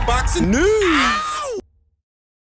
boxing news.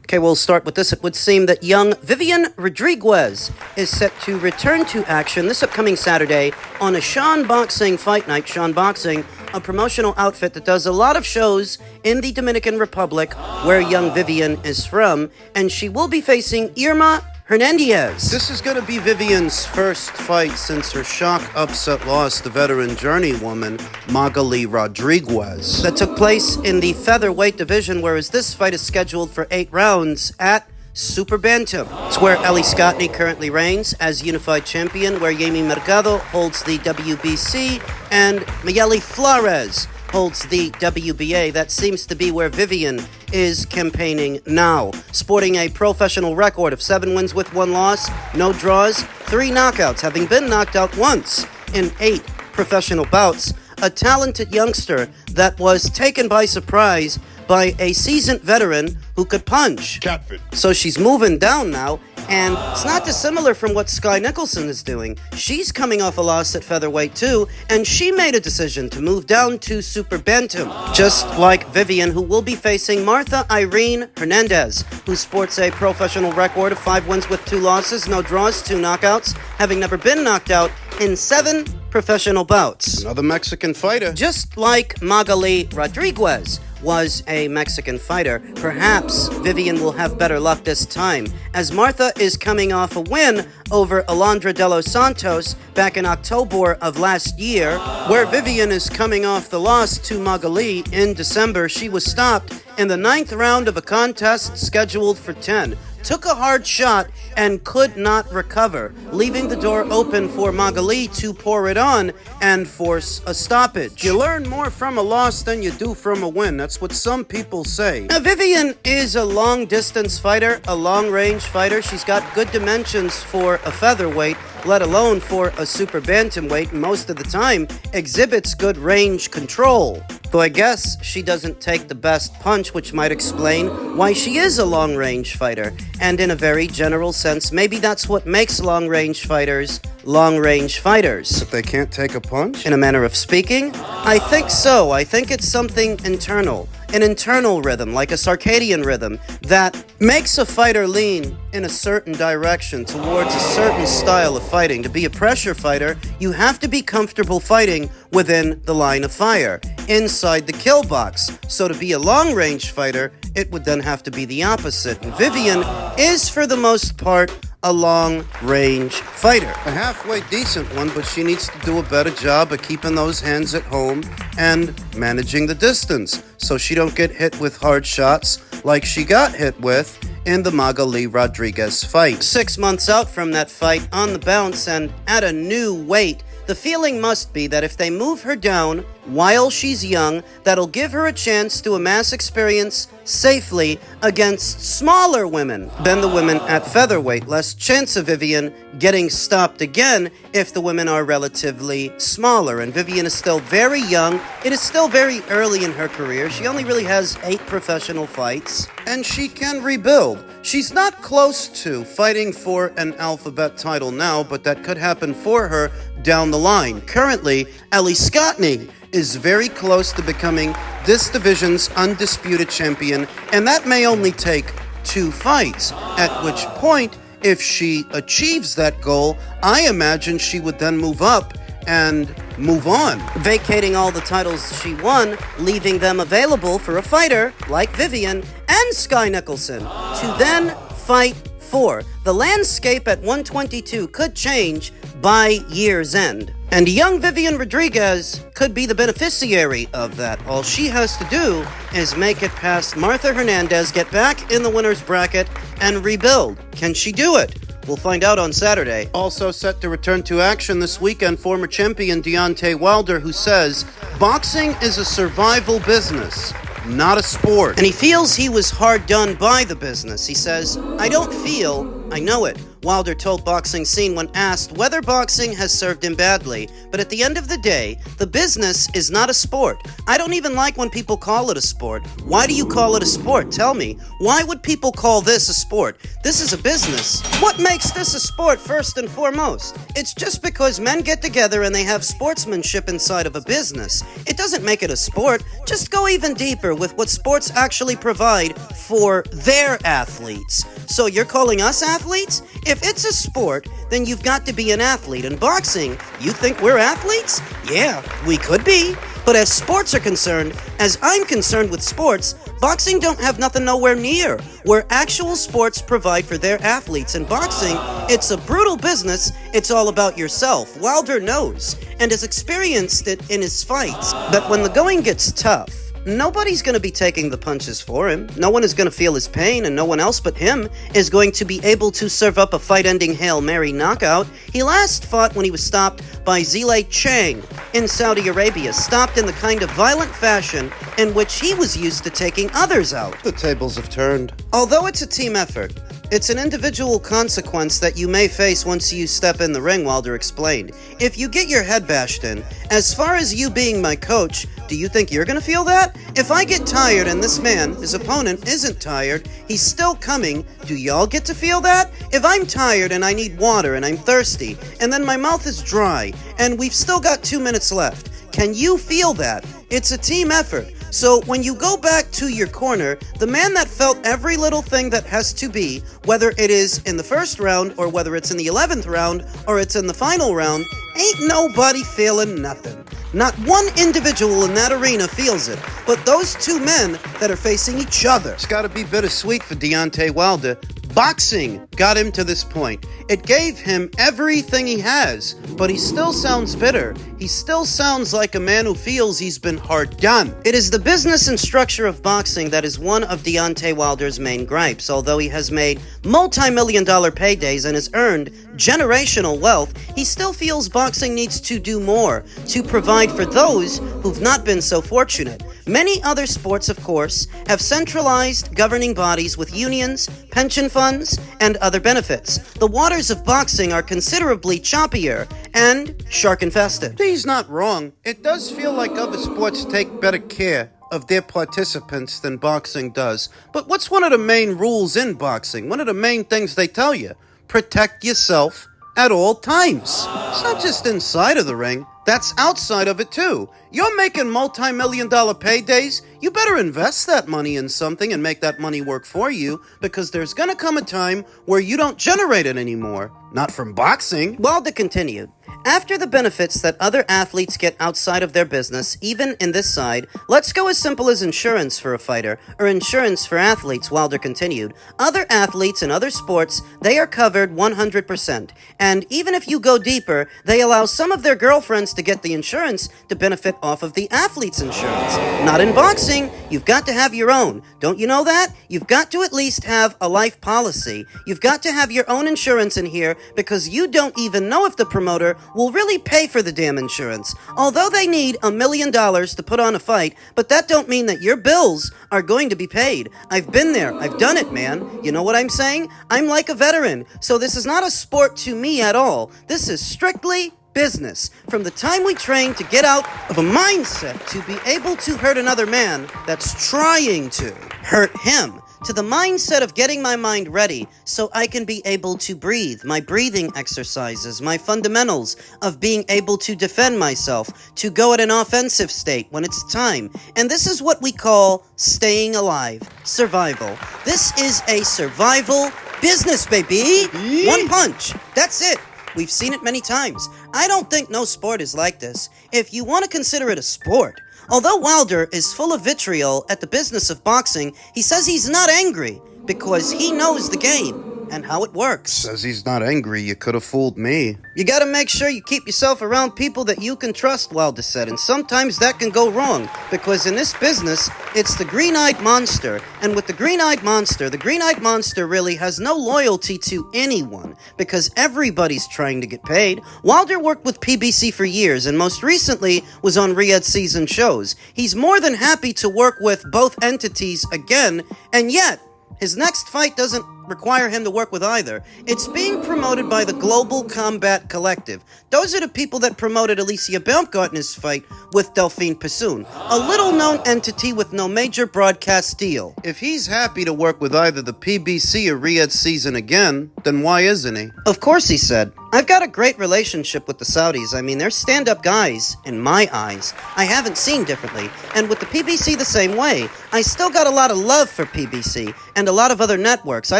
Okay, we'll start with this. It would seem that young Vivien Rodriguez is set to return to action this upcoming Saturday on a Sean Boxing Fight Night. Sean Boxing, a promotional outfit that does a lot of shows in the Dominican Republic, where young Vivien is from, and she will be facing Irma Hernandez. This is going to be Vivien's first fight since her shock upset loss to veteran journeywoman Vivien Rodriguez. That took place in the featherweight division, whereas this fight is scheduled for 8 rounds at Super Bantam. It's where Eli Scottney currently reigns as unified champion, where Yemi Mercado holds the WBC, and Mayeli Flores holds the WBA. That seems to be where Vivien is campaigning now. Sporting a professional record of 7 wins with 1 loss, no draws, 3 knockouts, having been knocked out once in 8 professional bouts. A talented youngster that was taken by surprise by a seasoned veteran who could punch. Catfit. So she's moving down now, and it's not dissimilar from what Skye Nicholson is doing. She's coming off a loss at featherweight too, and she made a decision to move down to Super Bantam, just like Vivien, who will be facing Martha Irene Hernandez, who sports a professional record of 5 wins with 2 losses, no draws, 2 knockouts, having never been knocked out in 7 professional bouts. Another Mexican fighter. Just like Vivien Rodriguez was a Mexican fighter, perhaps Vivien will have better luck this time, as Martha is coming off a win over Alondra De Los Santos back in October of last year, where Vivien is coming off the loss to Magali in December. She was stopped in the 9th round of a contest scheduled for 10. Took a hard shot and could not recover, leaving the door open for Magali to pour it on and force a stoppage. You learn more from a loss than you do from a win. That's what some people say. Now, Vivien is a long-distance fighter, a long-range fighter. She's got good dimensions for a featherweight, let alone for a super bantamweight, and most of the time exhibits good range control. Though I guess she doesn't take the best punch, which might explain why she is a long-range fighter. And in a very general sense, maybe that's what makes long-range fighters long-range fighters. But they can't take a punch? In a manner of speaking, I think so. I think it's something internal. An internal rhythm, like a circadian rhythm, that makes a fighter lean in a certain direction towards a certain style of fighting. To be a pressure fighter, you have to be comfortable fighting within the line of fire, inside the kill box. So to be a long-range fighter, it would then have to be the opposite. And Vivien is, for the most part, a long-range fighter. A halfway decent one, but she needs to do a better job of keeping those hands at home and managing the distance so she don't get hit with hard shots like she got hit with in the Vivien Rodriguez fight. 6 months out from that fight, on the bounce and at a new weight, the feeling must be that if they move her down while she's young, that'll give her a chance to amass experience safely against smaller women than the women at featherweight. Less chance of Vivien getting stopped again if the women are relatively smaller. And Vivien is still very young. It is still very early in her career. She only really has 8 professional fights, and she can rebuild. She's not close to fighting for an alphabet title now, but that could happen for her down the line. Currently, Eli Scottney is very close to becoming this division's undisputed champion, and that may only take 2 fights, at which point, if she achieves that goal, I imagine she would then move up and move on, vacating all the titles she won, leaving them available for a fighter like Vivien and Skye Nicholson to then fight for. The landscape at 122 could change by year's end, and young Vivien Rodriguez could be the beneficiary of that. All she has to do is make it past Martha Hernandez, get back in the winner's bracket, and rebuild. Can she do it? We'll find out on Saturday. Also set to return to action this weekend, former champion Deontay Wilder, who says, boxing is a survival business, not a sport. And he feels he was hard done by the business. He says, I don't feel, I know it. Wilder told Boxing Scene when asked whether boxing has served him badly. But at the end of the day, the business is not a sport. I don't even like when people call it a sport. Why do you call it a sport? Tell me. Why would people call this a sport? This is a business. What makes this a sport first and foremost? It's just because men get together and they have sportsmanship inside of a business. It doesn't make it a sport. Just go even deeper with what sports actually provide for their athletes. So you're calling us athletes? If it's a sport, then you've got to be an athlete. In boxing, you think we're athletes? Yeah, we could be. But as sports are concerned, as I'm concerned with sports, boxing don't have nothing nowhere near where actual sports provide for their athletes. In boxing, it's a brutal business. It's all about yourself. Wilder knows and has experienced it in his fights. But when the going gets tough, nobody's going to be taking the punches for him. No one is going to feel his pain, and no one else but him is going to be able to serve up a fight-ending Hail Mary knockout. He last fought when he was stopped by Zhilei Chang in Saudi Arabia, stopped in the kind of violent fashion in which he was used to taking others out. The tables have turned. Although it's a team effort, it's an individual consequence that you may face once you step in the ring, Wilder explained. If you get your head bashed in, as far as you being my coach, do you think you're gonna feel that? If I get tired and this man, his opponent, isn't tired, he's still coming, do y'all get to feel that? If I'm tired and I need water and I'm thirsty, and then my mouth is dry, and we've still got 2 minutes left, can you feel that? It's a team effort. So when you go back to your corner, the man that felt every little thing that has to be, whether it is in the first round or whether it's in the 11th round or it's in the final round, ain't nobody feeling nothing. Not one individual in that arena feels it, but those two men that are facing each other. It's gotta be bittersweet for Deontay Wilder. Boxing got him to this point. It gave him everything he has, but he still sounds bitter. He still sounds like a man who feels he's been hard done. It is the business and structure of boxing that is one of Deontay Wilder's main gripes. Although he has made multi-million-dollar paydays and has earned generational wealth, he still feels boxing needs to do more to provide for those who've not been so fortunate. Many other sports, of course, have centralized governing bodies with unions, pension funds, and other benefits. The waters of boxing are considerably choppier and shark-infested. He's not wrong. It does feel like other sports take better care of their participants than boxing does. But what's one of the main rules in boxing? One of the main things they tell you? Protect yourself at all times. It's not just inside of the ring. That's outside of it too. You're making multi-million-dollar paydays. You better invest that money in something and make that money work for you, because there's gonna come a time where you don't generate it anymore. Not from boxing. Wilder continued. After the benefits that other athletes get outside of their business, even in this side, let's go as simple as insurance for a fighter, or insurance for athletes, Wilder continued. Other athletes in other sports, they are covered 100%. And even if you go deeper, they allow some of their girlfriends to get the insurance to benefit off of the athlete's insurance. Not in boxing. You've got to have your own. Don't you know that? You've got to at least have a life policy. You've got to have your own insurance in here, because you don't even know if the promoter will really pay for the damn insurance. Although they need $1 million to put on a fight, but that don't mean that your bills are going to be paid. I've been there. I've done it, man. You know what I'm saying? I'm like a veteran, so this is not a sport to me at all. This is strictly business. From the time we train to get out of a mindset to be able to hurt another man that's trying to hurt him, to the mindset of getting my mind ready so I can be able to breathe, my breathing exercises, my fundamentals of being able to defend myself, to go at an offensive state when it's time. And this is what we call staying alive, survival. This is a survival business, baby. One punch. That's it. We've seen it many times. I don't think no sport is like this. If you want to consider it a sport. Although Wilder is full of vitriol at the business of boxing, he says he's not angry because he knows the game and how it works. Says he's not angry. You could have fooled me. You gotta make sure you keep yourself around people that you can trust, Wilder said, and sometimes that can go wrong, because in this business, it's the green-eyed monster, and with the green-eyed monster really has no loyalty to anyone, because everybody's trying to get paid. Wilder worked with PBC for years, and most recently was on Riyadh season shows. He's more than happy to work with both entities again, and yet, His next fight doesn't require him to work with either. It's being promoted by the Global Combat Collective. Those are the people that promoted Alicia Baumgartner's fight with Delphine Passoon, a little-known entity with no major broadcast deal. If he's happy to work with either the PBC or Riyadh season again, then why isn't he? Of course, he said. I've got a great relationship with the Saudis. I mean, they're stand-up guys, in my eyes. I haven't seen differently. And with the PBC the same way. I still got a lot of love for PBC and a lot of other networks. I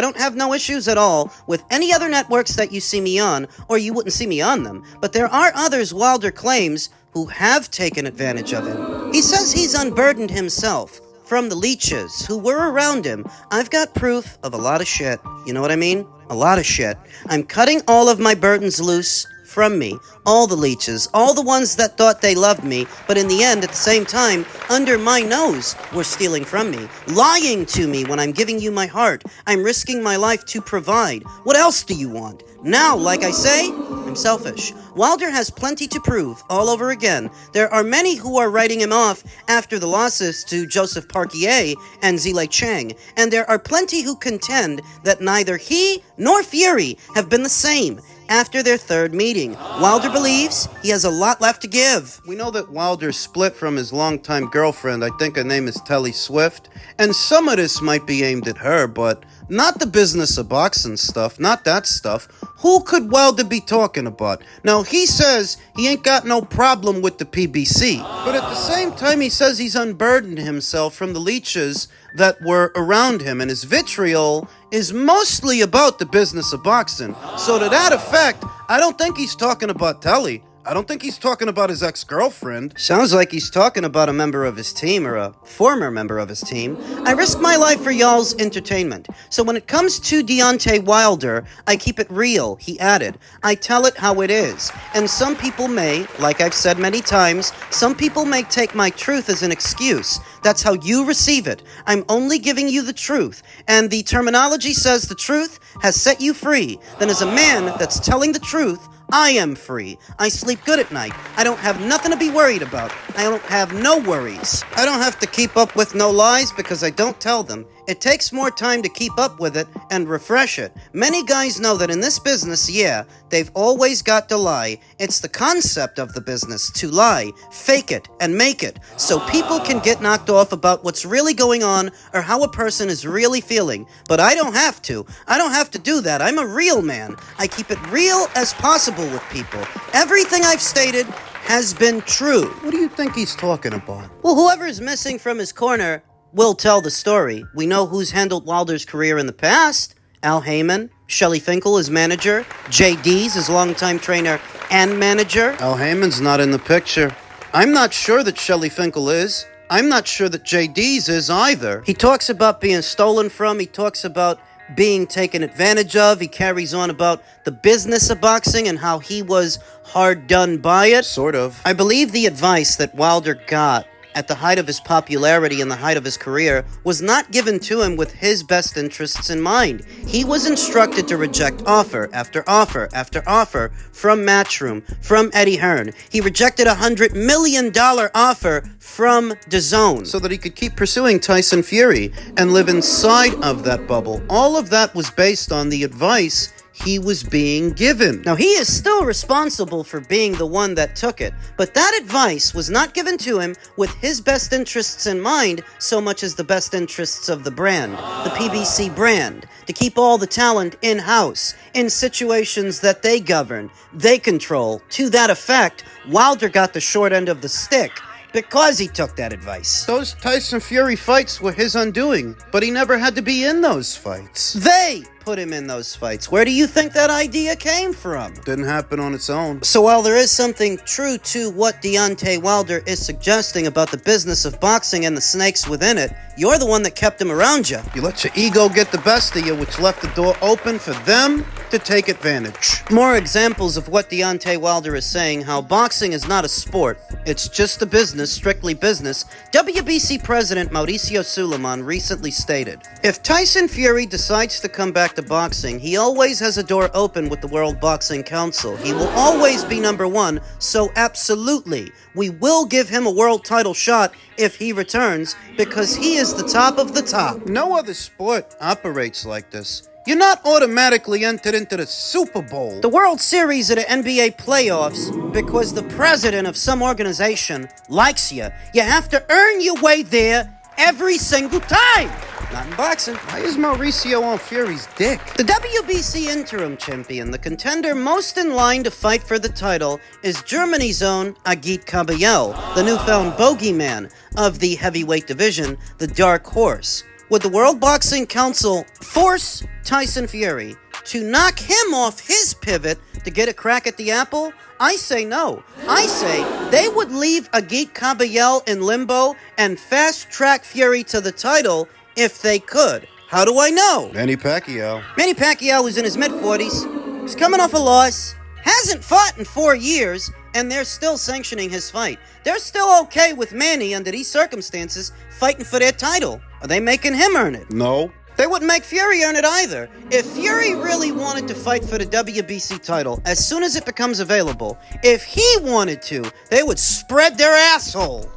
don't have no issues at all with any other networks that you see me on, or you wouldn't see me on them. But there are others, Wilder claims, who have taken advantage of him. He says he's unburdened himself from the leeches who were around him. I've got proof of a lot of shit. You know what I mean? A lot of shit. I'm cutting all of my burdens loose from me. All the leeches, all the ones that thought they loved me, but in the end, at the same time, under my nose, were stealing from me, lying to me when I'm giving you my heart. I'm risking my life to provide. What else do you want? Now, like I say, I'm selfish. Wilder has plenty to prove all over again. There are many who are writing him off after the losses to Joseph Parquier and Zile Chang, and there are plenty who contend that neither he nor Fury have been the same after their third meeting. Wilder believes he has a lot left to give. We know that Wilder split from his longtime girlfriend, I think her name is Telly Swift, and some of this might be aimed at her, but not the business of boxing stuff, not that stuff. Who could Wilder be talking about? Now, he says he ain't got no problem with the PBC, but at the same time he says he's unburdened himself from the leeches that were around him, and his vitriol is mostly about the business of boxing. So to that effect, I don't think he's talking about Telly. I don't think he's talking about his ex-girlfriend. Sounds like he's talking about a member of his team, or a former member of his team. I risk my life for y'all's entertainment. So when it comes to Deontay Wilder, I keep it real, he added. I tell it how it is. And some people may, like I've said many times, some people may take my truth as an excuse. That's how you receive it. I'm only giving you the truth. And the terminology says the truth has set you free. Then as a man that's telling the truth, I am free. I sleep good at night. I don't have nothing to be worried about. I don't have no worries. I don't have to keep up with no lies because I don't tell them. It takes more time to keep up with it and refresh it. Many guys know that in this business, yeah, they've always got to lie. It's the concept of the business, to lie, fake it, and make it, so people can get knocked off about what's really going on or how a person is really feeling. But I don't have to. I don't have to do that. I'm a real man. I keep it real as possible with people. Everything I've stated has been true. What do you think he's talking about? Well, whoever's missing from his corner will tell the story. We know who's handled Wilder's career in the past. Al Heyman, Shelley Finkel, his manager, JD's his longtime trainer and manager. Al Heyman's not in the picture. I'm not sure that Shelley Finkel is. I'm not sure that JD's is either. He talks about being stolen from. He talks about being taken advantage of. He carries on about the business of boxing and how he was hard done by it. Sort of. I believe the advice that Wilder got at the height of his popularity and the height of his career was not given to him with his best interests in mind. He was instructed to reject offer after offer after offer from Matchroom, from Eddie Hearn. He rejected a $100 million offer from DAZN so that he could keep pursuing Tyson Fury and live inside of that bubble. All of that was based on the advice he was being given. Now, he is still responsible for being the one that took it, but that advice was not given to him with his best interests in mind so much as the best interests of the brand, the PBC brand, to keep all the talent in-house, in situations that they govern, they control. To that effect, Wilder got the short end of the stick because he took that advice. Those Tyson Fury fights were his undoing, but he never had to be in those fights. They put him in those fights. Where do you think that idea came from? Didn't happen on its own. So while there is something true to what Deontay Wilder is suggesting about the business of boxing and the snakes within it, you're the one that kept him around you. You let your ego get the best of you, which left the door open for them to take advantage. More examples of what Deontay Wilder is saying, how boxing is not a sport. It's just a business, strictly business. WBC President Mauricio Suleiman recently stated, if Tyson Fury decides to come back back to boxing, he always has a door open with the World Boxing Council. He will always be number one, so absolutely, we will give him a world title shot if he returns, because he is the top of the top. No other sport operates like this. You're not automatically entered into the Super Bowl. The World Series of the NBA playoffs, because the president of some organization likes you. You have to earn your way there every single time. Not in boxing. Why is Mauricio on Fury's dick? The WBC interim champion, the contender most in line to fight for the title, is Germany's own Agit Kabayel, the newfound bogeyman of the heavyweight division, the Dark Horse. Would the World Boxing Council force Tyson Fury to knock him off his pivot to get a crack at the apple? I say no. I say they would leave Agit Kabayel in limbo and fast-track Fury to the title if they could. How do I know? Manny Pacquiao. Manny Pacquiao is in his mid-40s. He's coming off a loss. Hasn't fought in 4 years, and they're still sanctioning his fight. They're still okay with Manny, under these circumstances, fighting for their title. Are they making him earn it? No. They wouldn't make Fury earn it either. If Fury really wanted to fight for the WBC title, as soon as it becomes available, if he wanted to, they would spread their asshole.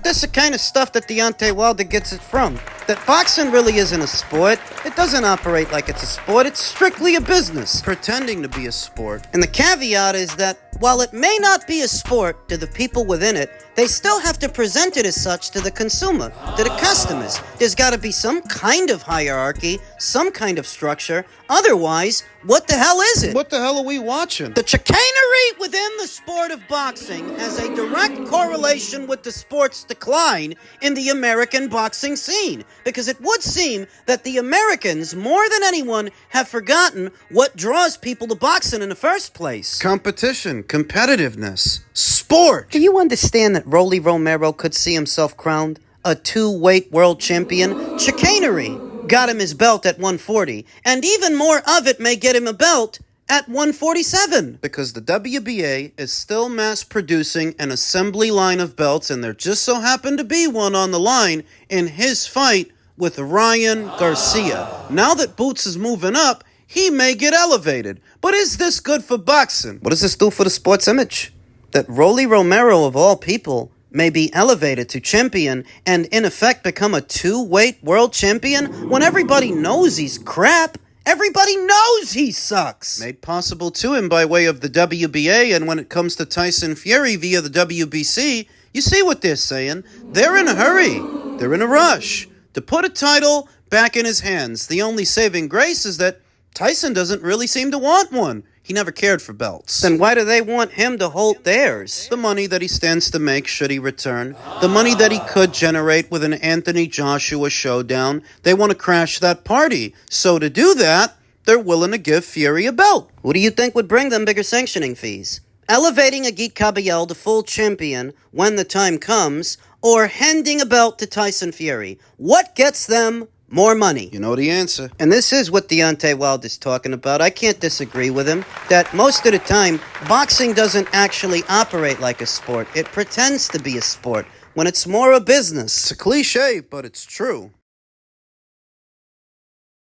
That's the kind of stuff that Deontay Wilder gets it from. That boxing really isn't a sport. It doesn't operate like it's a sport. It's strictly a business. Pretending to be a sport. And the caveat is that while it may not be a sport to the people within it, they still have to present it as such to the consumer, to the customers. There's got to be some kind of hierarchy, some kind of structure. Otherwise, what the hell is it? What the hell are we watching? The chicanery within the sport of boxing has a direct correlation with the sport's decline in the American boxing scene, because it would seem that the Americans, more than anyone, have forgotten what draws people to boxing in the first place. Competition, competitiveness, sport. Do you understand that Rolly Romero could see himself crowned a 2-weight world champion? Chicanery got him his belt at 140, and even more of it may get him a belt at 147. Because the WBA is still mass producing an assembly line of belts, and there just so happened to be one on the line in his fight with Ryan Garcia. Now that Boots is moving up, he may get elevated. But is this good for boxing? What does this do for the sport's image? That Rolly Romero, of all people, may be elevated to champion and in effect become a 2-weight world champion when everybody knows he's crap. Everybody knows he sucks. Made possible to him by way of the WBA, and when it comes to Tyson Fury via the WBC, you see what they're saying. They're in a hurry. They're in a rush to put a title back in his hands. The only saving grace is that Tyson doesn't really seem to want one. He never cared for belts. Then why do they want him to hold theirs? The money that he stands to make should he return. The money that he could generate with an Anthony Joshua showdown. They want to crash that party. So to do that, they're willing to give Fury a belt. Who do you think would bring them bigger sanctioning fees? Elevating Agit Kabayel to full champion when the time comes, or handing a belt to Tyson Fury? What gets them more money? You know the answer. And this is what Deontay Wilder's talking about. I can't disagree with him. That most of the time, boxing doesn't actually operate like a sport. It pretends to be a sport when it's more a business. It's a cliche, but it's true.